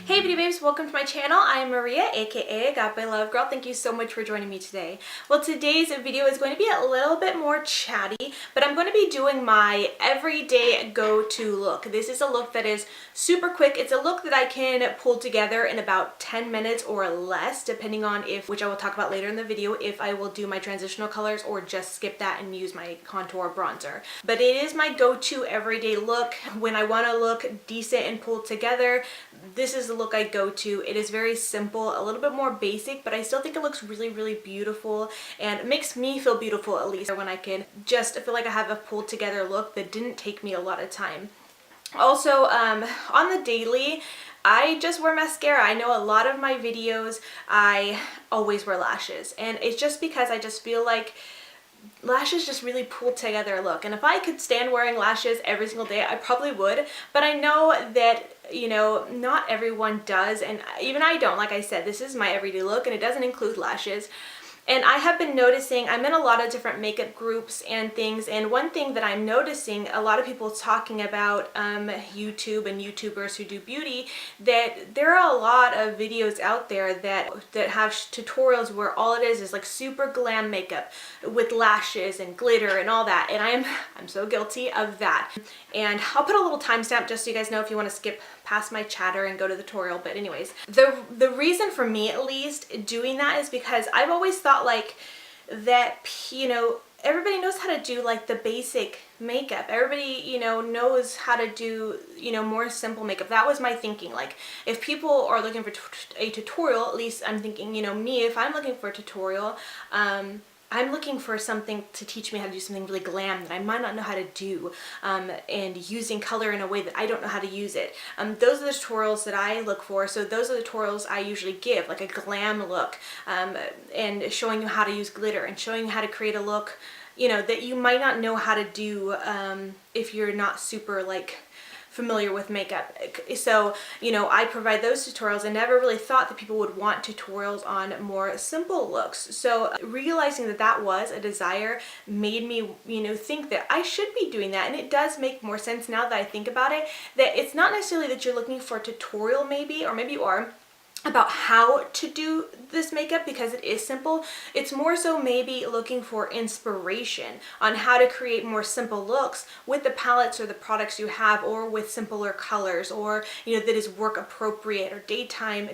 Hey beauty babes, welcome to my channel. I am Maria, aka agapelovegirl. Thank you so much for joining me today. Well, today's video is going to be a little bit more chatty, but I'm going to be doing my everyday go-to look. This is a look that is super quick. It's a look that I can pull together in about 10 minutes or less, depending on which I will talk about later in the video, if I will do my transitional colors or just skip that and use my contour bronzer. But it is my go-to everyday look. When I want to look decent and pulled together, this is the look I go to. It is very simple, a little bit more basic, but I still think it looks really, really beautiful and it makes me feel beautiful, at least when I can just feel like I have a pulled together look that didn't take me a lot of time. Also, on the daily, I just wear mascara. I know a lot of my videos, I always wear lashes, and it's just because I just feel like lashes just really pull together a look. And if I could stand wearing lashes every single day, I probably would, but I know that, you know, not everyone does, and even I don't. Like I said, this is my everyday look and it doesn't include lashes. And I have been noticing, I'm in a lot of different makeup groups and things, and one thing that I'm noticing, a lot of people talking about YouTube and YouTubers who do beauty, that there are a lot of videos out there that have tutorials where all it is like super glam makeup with lashes and glitter and all that, and I'm so guilty of that. And I'll put a little timestamp just so you guys know if you want to skip past my chatter and go to the tutorial. But anyways, the reason for me at least doing that is because I've always thought like that, you know, everybody knows how to do like the basic makeup. Everybody, you know, knows how to do, you know, more simple makeup. That was my thinking. Like, if people are looking for a tutorial, at least I'm thinking, you know, me, if I'm looking for a tutorial, I'm looking for something to teach me how to do something really glam that I might not know how to do, and using color in a way that I don't know how to use it. Those are the tutorials that I look for. So those are the tutorials I usually give, like a glam look, and showing you how to use glitter and showing you how to create a look, you know, that you might not know how to do if you're not super like familiar with makeup. So, you know, I provide those tutorials. I never really thought that people would want tutorials on more simple looks. So realizing that that was a desire made me, you know, think that I should be doing that. And it does make more sense now that I think about it, that it's not necessarily that you're looking for a tutorial maybe, or maybe you are, about how to do this makeup because it is simple. It's more so maybe looking for inspiration on how to create more simple looks with the palettes or the products you have, or with simpler colors, or, you know, that is work appropriate or daytime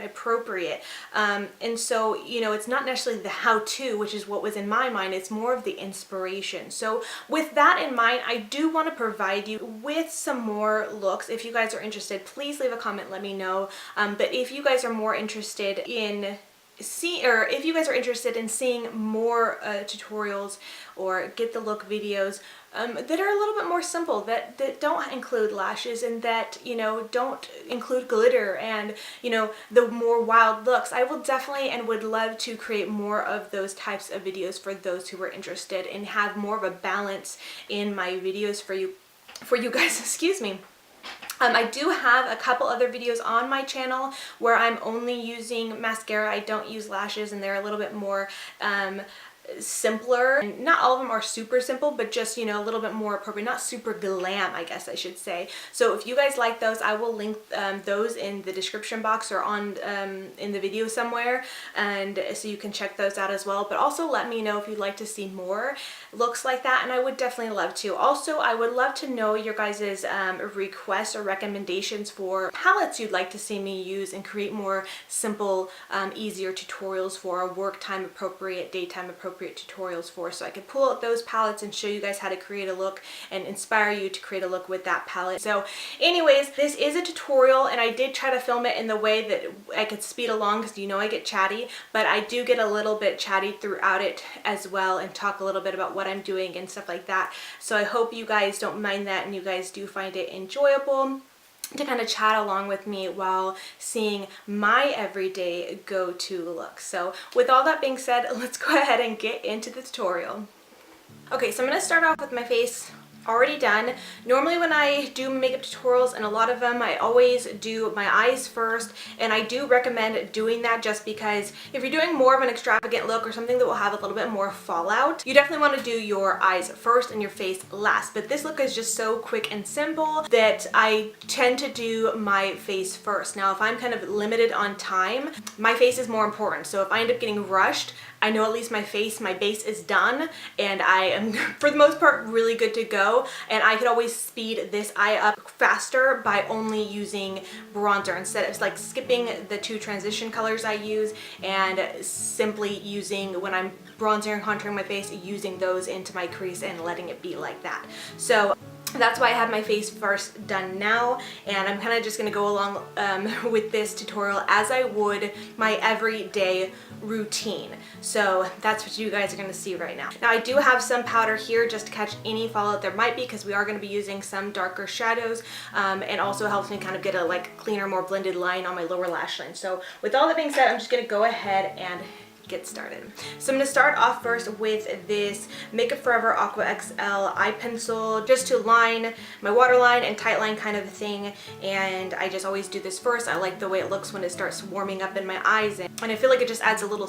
appropriate. And so, you know, it's not necessarily the how-to, which is what was in my mind. It's more of the inspiration. So with that in mind, I do want to provide you with some more looks. If you guys are interested, please leave a comment, let me know. But if you guys are more interested in if you guys are interested in seeing more tutorials or get the look videos that are a little bit more simple, that don't include lashes, and that, you know, don't include glitter and, you know, the more wild looks, I will definitely and would love to create more of those types of videos for those who are interested, and have more of a balance in my videos for you guys. Excuse me. I do have a couple other videos on my channel where I'm only using mascara. I don't use lashes, and they're a little bit more simpler. And not all of them are super simple, but just, you know, a little bit more appropriate, not super glam, I guess I should say. So if you guys like those, I will link those in the description box or on in the video somewhere, and so you can check those out as well. But also let me know if you'd like to see more looks like that, and I would definitely love to. Also, I would love to know your guys' requests or recommendations for palettes you'd like to see me use and create more simple, easier tutorials for, work time appropriate, daytime appropriate tutorials for, so I could pull out those palettes and show you guys how to create a look and inspire you to create a look with that palette. So anyways, this is a tutorial, and I did try to film it in the way that I could speed along, because you know I get chatty, but I do get a little bit chatty throughout it as well, and talk a little bit about what I'm doing and stuff like that. So I hope you guys don't mind that, and you guys do find it enjoyable to kind of chat along with me while seeing my everyday go-to look. So with all that being said, let's go ahead and get into the tutorial. Okay, so I'm going to start off with my face already done. Normally when I do makeup tutorials, and a lot of them, I always do my eyes first, and I do recommend doing that just because if you're doing more of an extravagant look or something that will have a little bit more fallout, you definitely want to do your eyes first and your face last. But this look is just so quick and simple that I tend to do my face first. Now if I'm kind of limited on time, my face is more important. So if I end up getting rushed, I know at least my base is done, and I am, for the most part, really good to go. And I could always speed this eye up faster by only using bronzer instead of like skipping the two transition colors I use and simply using, when I'm bronzing and contouring my face, using those into my crease and letting it be like that. So that's why I have my face first done now, and I'm kind of just going to go along with this tutorial as I would my everyday routine. So that's what you guys are going to see right now. Now I do have some powder here just to catch any fallout there might be, because we are going to be using some darker shadows, and also helps me kind of get a like cleaner, more blended line on my lower lash line. So with all that being said, I'm just going to go ahead and get started. So I'm going to start off first with this Makeup Forever Aqua XL eye pencil, just to line my waterline and tightline kind of thing. And I just always do this first. I like the way it looks when it starts warming up in my eyes, and I feel like it just adds a little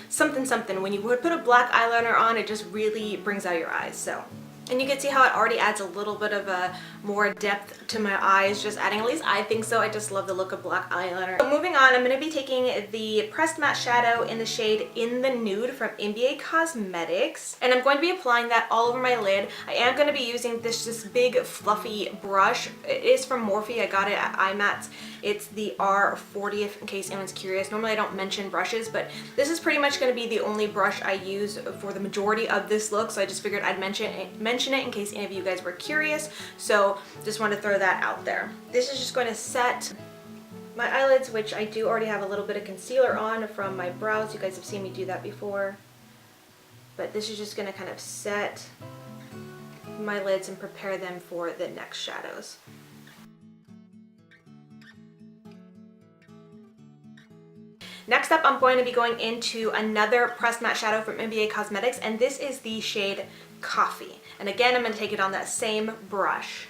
something. When you would put a black eyeliner on, it just really brings out your eyes. So, and you can see how it already adds a little bit of a more depth to my eyes, just adding, at least I think so. I just love the look of black eyeliner. So moving on, I'm going to be taking the pressed matte shadow in the shade In the Nude from MBA Cosmetics, and I'm going to be applying that all over my lid. I am going to be using this big fluffy brush. It is from Morphe. I got it at IMATS. It's the R40, in case anyone's curious. Normally I don't mention brushes, but this is pretty much going to be the only brush I use for the majority of this look, so I just figured I'd mention it in case any of you guys were curious. So just wanted to throw that out there. This is just going to set my eyelids, which I do already have a little bit of concealer on from my brows. You guys have seen me do that before. But this is just going to kind of set my lids and prepare them for the next shadows. Next up, I'm going to be going into another pressed matte shadow from MBA Cosmetics, and this is the shade Coffee. And again, I'm going to take it on that same brush.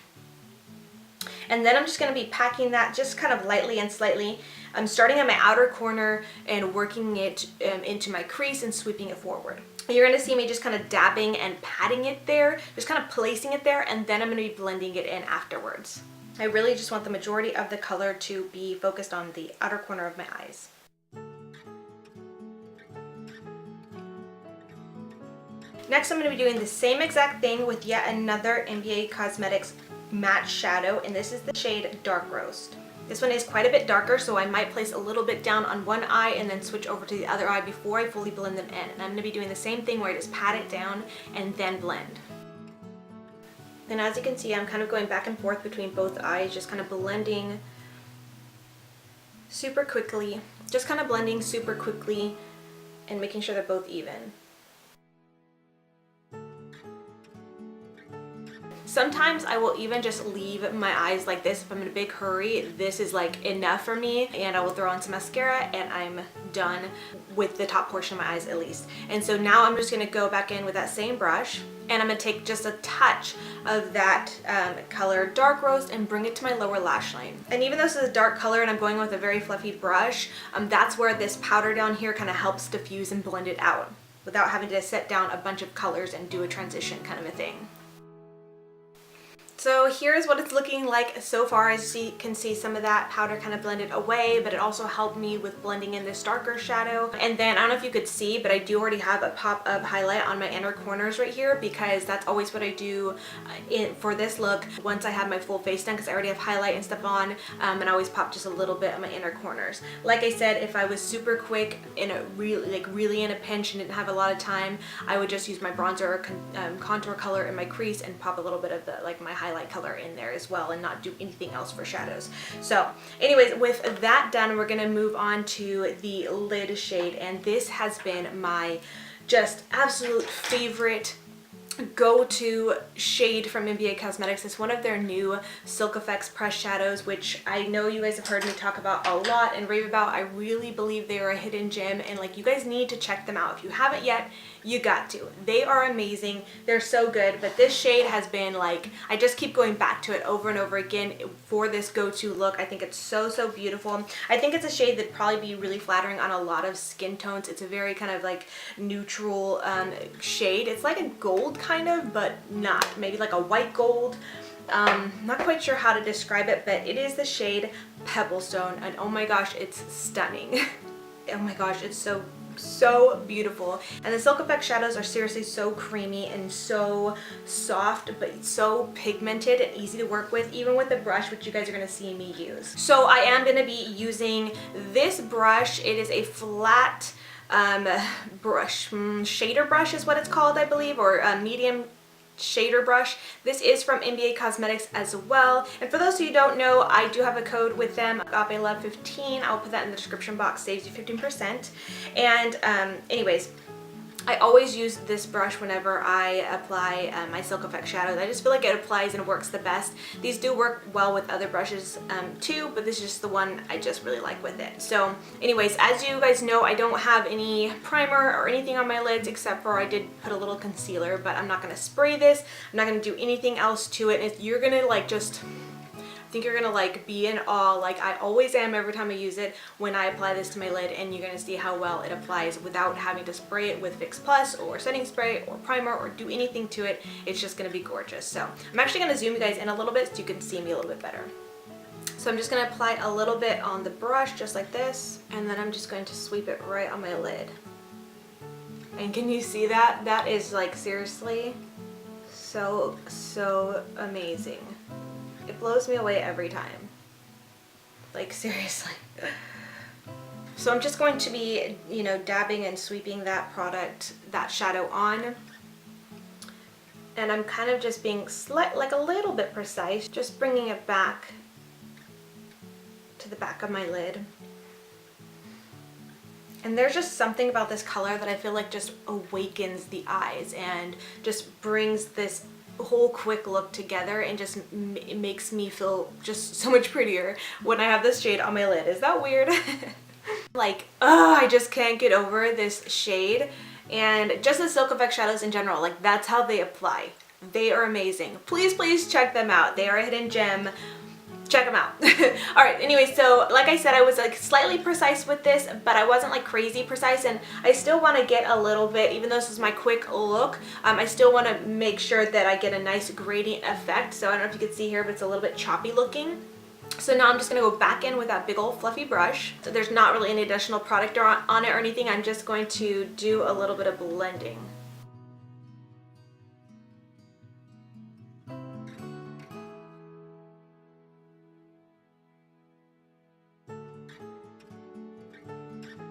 And then I'm just going to be packing that just kind of lightly and slightly. I'm starting at my outer corner and working it into my crease and sweeping it forward. You're going to see me just kind of dabbing and patting it there, just kind of placing it there, and then I'm going to be blending it in afterwards. I really just want the majority of the color to be focused on the outer corner of my eyes. Next, I'm going to be doing the same exact thing with yet another MBA Cosmetics matte shadow, and this is the shade Dark Roast. This one is quite a bit darker, so I might place a little bit down on one eye and then switch over to the other eye before I fully blend them in. And I'm going to be doing the same thing where I just pat it down and then blend. And as you can see, I'm kind of going back and forth between both eyes, just kind of blending super quickly, and making sure they're both even. Sometimes I will even just leave my eyes like this if I'm in a big hurry. This is like enough for me, and I will throw on some mascara and I'm done with the top portion of my eyes at least. And so now I'm just going to go back in with that same brush, and I'm going to take just a touch of that color Dark Roast and bring it to my lower lash line. And even though this is a dark color and I'm going with a very fluffy brush, that's where this powder down here kind of helps diffuse and blend it out without having to set down a bunch of colors and do a transition kind of a thing. So here's what it's looking like so far. As you can see, some of that powder kind of blended away, but it also helped me with blending in this darker shadow. And then I don't know if you could see, but I do already have a pop of highlight on my inner corners right here, because that's always what I do for this look once I have my full face done, because I already have highlight and stuff on, and I always pop just a little bit on my inner corners. Like I said, if I was super quick in a really in a pinch and didn't have a lot of time, I would just use my bronzer or contour color in my crease and pop a little bit of the my highlight color in there as well, and not do anything else for shadows. So anyways, with that done, we're gonna move on to the lid shade, and this has been my just absolute favorite go-to shade from MBA Cosmetics. It's one of their new Silk Effects Press Shadows, which I know you guys have heard me talk about a lot and rave about. I really believe they are a hidden gem, and like, you guys need to check them out. If you haven't yet, you got to. They are amazing. They're so good. But this shade has been like, I just keep going back to it over and over again for this go-to look. I think it's so, so beautiful. I think it's a shade that'd probably be really flattering on a lot of skin tones. It's a very kind of like neutral shade. It's like a gold kind of, but not. Maybe like a white gold. Not quite sure how to describe it, but it is the shade Pebblestone, and oh my gosh, it's stunning. Oh my gosh, it's so beautiful. And the Silk Effects shadows are seriously so creamy and so soft, but so pigmented and easy to work with, even with the brush, which you guys are going to see me use. So I am going to be using this brush. It is a flat brush, shader brush is what it's called, I believe, or a medium shader brush. This is from MBA Cosmetics as well. And for those of you who don't know, I do have a code with them, agapelovegirl15. I'll put that in the description box, saves you 15%. And anyways, I always use this brush whenever I apply my Silk Effects shadows. I just feel like it applies and works the best. These do work well with other brushes too, but this is just the one I just really like with it. So anyways, as you guys know, I don't have any primer or anything on my lids, except for I did put a little concealer, but I'm not going to spray this. I'm not going to do anything else to it. And you're going to like just... I think you're gonna like be in awe, like I always am every time I use it, when I apply this to my lid, and you're gonna see how well it applies without having to spray it with Fix Plus or setting spray or primer or do anything to it. It's just gonna be gorgeous. So I'm actually gonna zoom you guys in a little bit so you can see me a little bit better. So I'm just gonna apply a little bit on the brush just like this, and then I'm just going to sweep it right on my lid. And can you see that? That is like seriously so amazing. It blows me away every time. Like seriously. So I'm just going to be, you know, dabbing and sweeping that product, that shadow on. And I'm kind of just being like a little bit precise, just bringing it back to the back of my lid. And there's just something about this color that I feel like just awakens the eyes and just brings this whole quick look together, and just it makes me feel just so much prettier when I have this shade on my lid. Is that weird? Like, I just can't get over this shade. And just the Silk Effects shadows in general, like that's how they apply. They are amazing. Please check them out. They are a hidden gem. Check them out. Alright, anyway, so like I said, I was like slightly precise with this, but I wasn't like crazy precise, and I still want to get a little bit, even though this is my quick look, I still want to make sure that I get a nice gradient effect. So I don't know if you can see here, but it's a little bit choppy looking. So now I'm just going to go back in with that big old fluffy brush. So there's not really any additional product on it or anything. I'm just going to do a little bit of blending.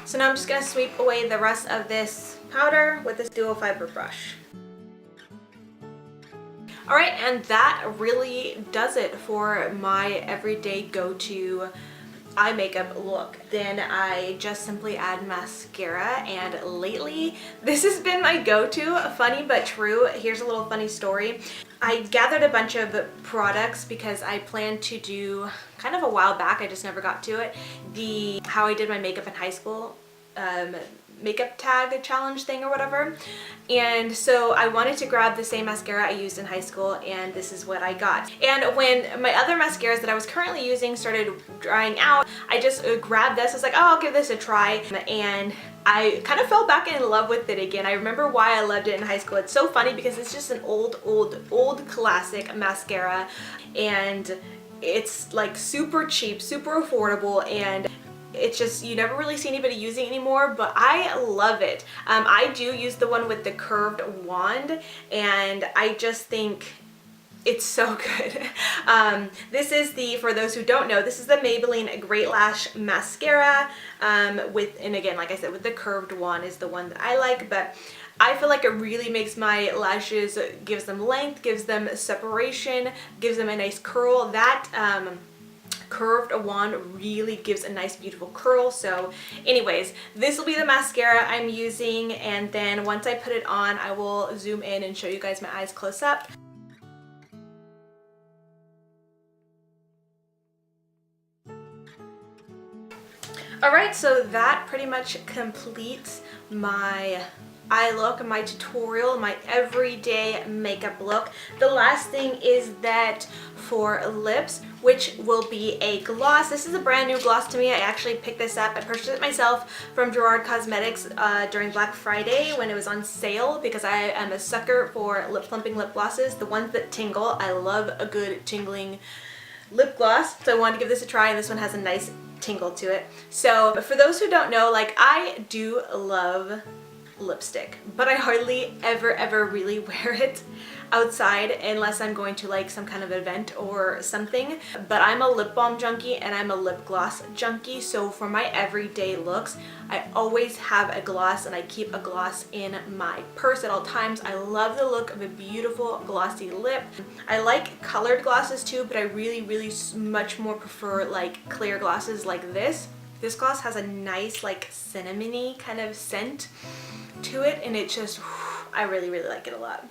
So now I'm just going to sweep away the rest of this powder with this dual fiber brush. Alright, and that really does it for my everyday go-to eye makeup look. Then I just simply add mascara, and lately this has been my go-to. Funny but true. Here's a little funny story. I gathered a bunch of products because I planned to do, kind of a while back, I just never got to it, the how I did my makeup in high school makeup tag challenge thing or whatever. And so I wanted to grab the same mascara I used in high school, and this is what I got. And when my other mascaras that I was currently using started drying out, I just grabbed this. I was like, oh, I'll give this a try. And I kind of fell back in love with it again. I remember why I loved it in high school. It's so funny because it's just an old classic mascara, and it's like super cheap, super affordable, and it's just, you never really see anybody using it anymore, but I love it. I do use the one with the curved wand, and I just think it's so good. This is the, for those who don't know, this is the Maybelline Great Lash Mascara with, and again, like I said, with the curved wand is the one that I like, but I feel like it really makes my lashes, gives them length, gives them separation, gives them a nice curl. That curved wand really gives a nice beautiful curl. So anyways, this will be the mascara I'm using, and then once I put it on, I will zoom in and show you guys my eyes close up. Alright, so that pretty much completes my eye look, my tutorial, my everyday makeup look. The last thing is that for lips, which will be a gloss. This is a brand new gloss to me. I actually picked this up. I purchased it myself from Gerard Cosmetics during Black Friday when it was on sale, because I am a sucker for lip plumping lip glosses, the ones that tingle. I love a good tingling lip gloss, so I wanted to give this a try, and this one has a nice tingle to it. So for those who don't know, like, I do love lipstick, but I hardly ever really wear it outside unless I'm going to like some kind of event or something. But I'm a lip balm junkie and I'm a lip gloss junkie, so for my everyday looks I always have a gloss, and I keep a gloss in my purse at all times. I love the look of a beautiful glossy lip. I like colored glosses too, but I really much more prefer like clear glosses like this. This gloss has a nice like cinnamony kind of scent to it, and it just, I really like it a lot.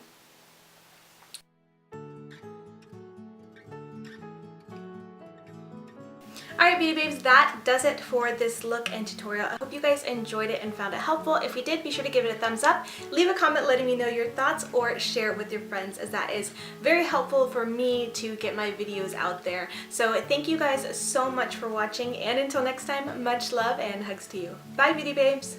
Alright beauty babes, that does it for this look and tutorial. I hope you guys enjoyed it and found it helpful. If you did, be sure to give it a thumbs up, leave a comment letting me know your thoughts, or share it with your friends, as that is very helpful for me to get my videos out there. So thank you guys so much for watching, and until next time, much love and hugs to you. Bye beauty babes!